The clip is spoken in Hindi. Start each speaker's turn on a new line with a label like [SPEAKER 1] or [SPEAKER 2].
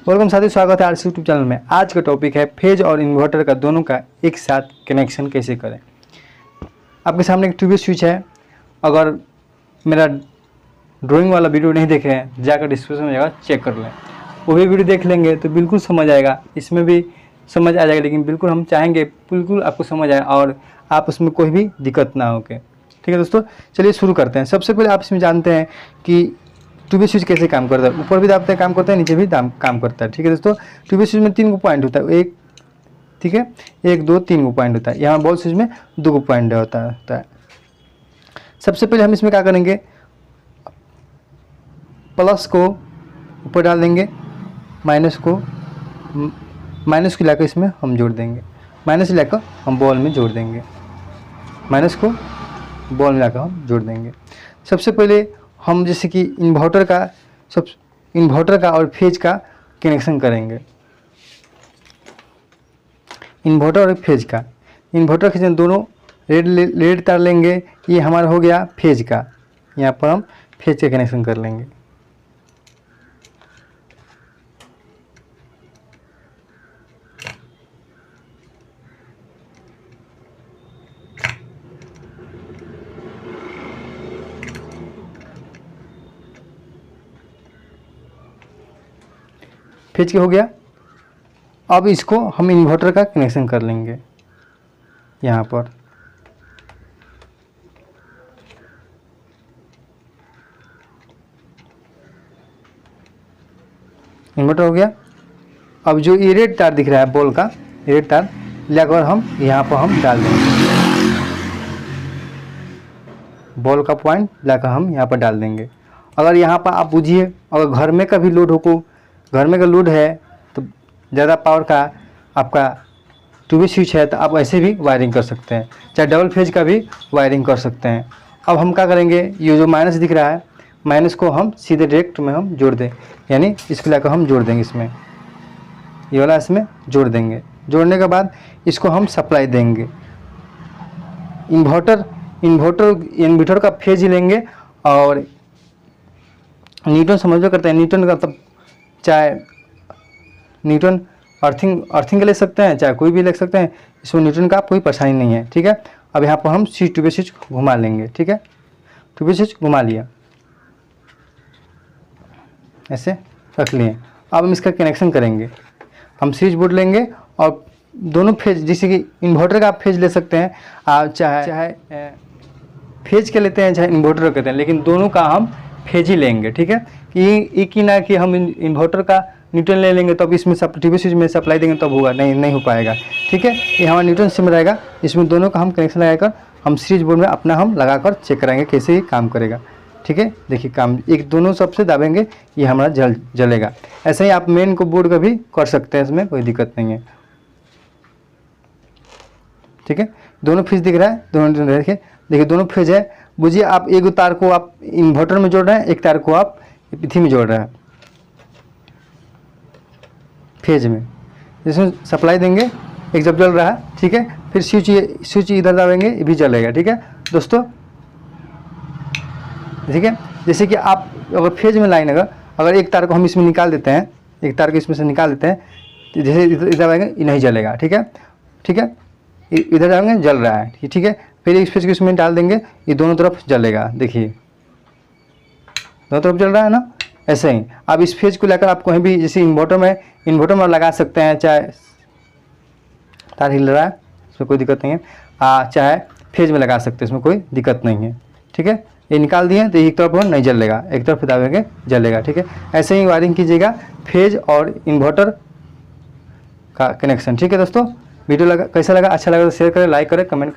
[SPEAKER 1] वेलकम साथी, स्वागत है आरसी यूट्यूब चैनल में। आज का टॉपिक है फेज और इन्वर्टर का दोनों का एक साथ कनेक्शन कैसे करें। आपके सामने एक ट्यूब स्विच है। अगर मेरा ड्राइंग वाला वीडियो नहीं देखे हैं, जाकर डिस्क्रिप्शन में जाकर चेक कर लें। वो भी वीडियो देख लेंगे तो बिल्कुल समझ आएगा, इसमें भी समझ आ जाएगा। लेकिन बिल्कुल हम चाहेंगे बिल्कुल आपको समझ आए और आप उसमें कोई भी दिक्कत ना हो के। ठीक है दोस्तों, चलिए शुरू करते हैं। सबसे पहले आप इसमें जानते हैं कि ट्यूब स्विच कैसे काम करता है। ऊपर भी दाबते काम करता है, नीचे भी काम करता है। ठीक है दोस्तों, ट्यूब स्विच में 3 पॉइंट होता है। एक, ठीक है, 1 2 3 पॉइंट होता है। यहाँ बॉल स्विच में 2 पॉइंट होता है। सबसे पहले हम इसमें क्या करेंगे, प्लस को ऊपर डाल देंगे, माइनस को लाकर इसमें हम जोड़ देंगे, माइनस लाकर हम बॉल में जोड़ देंगे, माइनस को बॉल में लाकर हम जोड़ देंगे। सबसे पहले हम जैसे कि इन्वर्टर का और फेज का कनेक्शन करेंगे। इन्वर्टर और फेज का, इन्वर्टर के दोनों रेड तार लेंगे। ये हमारा हो गया फेज का। यहाँ पर हम फेज का कनेक्शन कर लेंगे। फेज के हो गया। अब इसको हम इन्वर्टर का कनेक्शन कर लेंगे। यहाँ पर इन्वर्टर हो गया। अब जो ये रेड तार दिख रहा है बॉल का, रेड तार लेकर हम यहाँ पर हम डाल देंगे। बॉल का पॉइंट लाकर हम यहाँ पर डाल देंगे। अगर यहाँ पर आप बुझिए, अगर घर में का भी लोड हो, घर में का लोड है तो ज़्यादा पावर का आपका ट्यूब स्विच है तो आप ऐसे भी वायरिंग कर सकते हैं, चाहे डबल फेज का भी वायरिंग कर सकते हैं। अब हम क्या करेंगे, ये जो माइनस दिख रहा है, माइनस को हम सीधे डायरेक्ट में हम जोड़ दें, यानी इसको लाकर हम जोड़ देंगे इसमें, ये वाला इसमें जोड़ देंगे। जोड़ने के बाद इसको हम सप्लाई देंगे। इन्वर्टर का फेज लेंगे और न्यूटन समझो करते हैं। न्यूटन का तब चाहे न्यूटन अर्थिंग ले सकते हैं, चाहे कोई भी ले सकते हैं। इसमें न्यूटन का कोई परेशानी नहीं है। ठीक है, अब यहाँ पर हम ट्यूब स्विच घुमा लेंगे। ठीक है, ट्यूब स्विच घुमा लिया, ऐसे रख लिए। अब हम इसका कनेक्शन करेंगे। हम स्विच बोर्ड लेंगे और दोनों फेज, जैसे कि इन्वर्टर का आप फेज ले सकते हैं, आप चाहे फेज के लेते हैं, चाहे इन्वर्टर कहते हैं, लेकिन दोनों का हम फेज ही लेंगे। ठीक है, कि एक ही ना कि हम इन्वर्टर का न्यूटन ले लेंगे तो अब इसमें ट्यूब स्विच में सप्लाई देंगे तब होगा, नहीं हो पाएगा। ठीक है, ये हमारा न्यूटन से में रहेगा। इसमें दोनों का हम कनेक्शन लगाकर हम स्विच बोर्ड में अपना हम लगाकर चेक कराएंगे कैसे ये काम करेगा। ठीक है, देखिए काम एक दोनों सबसे दाबेंगे, ये हमारा जलेगा। ऐसे ही आप मेन को बोर्ड का भी कर सकते हैं, इसमें कोई दिक्कत नहीं है। ठीक है, दोनों फेज दिख रहा है, दोनों देखिए दोनों फेज है। बुझिए आप एक तार को आप इन्वर्टर में जोड़ रहे हैं, एक तार को आप इथी में जोड़ रहे हैं फेज में। इसमें सप्लाई देंगे, एक जब जल रहा है, ठीक है, फिर स्विच इधर दाबेंगे, ये भी जलेगा। ठीक है दोस्तों, ठीक है। जैसे कि आप अगर फेज में लाइन अगर एक तार को हम इसमें निकाल देते हैं, एक तार को इसमें से निकाल देते हैं, तो जैसे इधर आएंगे ये नहीं जलेगा। ठीक है, ठीक है, इधर जाएंगे जल रहा है। ठीक है, फिर एक फेज को इसमें डाल देंगे, ये दोनों तरफ जलेगा। देखिए दोनों तरफ जल रहा है ना। ऐसे ही आप इस फेज को लेकर आप कहीं भी, जैसे इन्वर्टर में लगा सकते हैं, चाहे तार हिल रहा है इसमें कोई दिक्कत नहीं है, चाहे फेज में लगा सकते हैं, इसमें कोई दिक्कत नहीं है। ठीक है, ये निकाल दिए तो एक तरफ नहीं जलेगा, एक तरफ दाबेंगे जलेगा। ठीक है, ऐसे ही वायरिंग कीजिएगा फेज और इन्वर्टर का कनेक्शन। ठीक है दोस्तों, वीडियो कैसा लगा, अच्छा लगा तो शेयर करें, लाइक करें, कमेंट करें।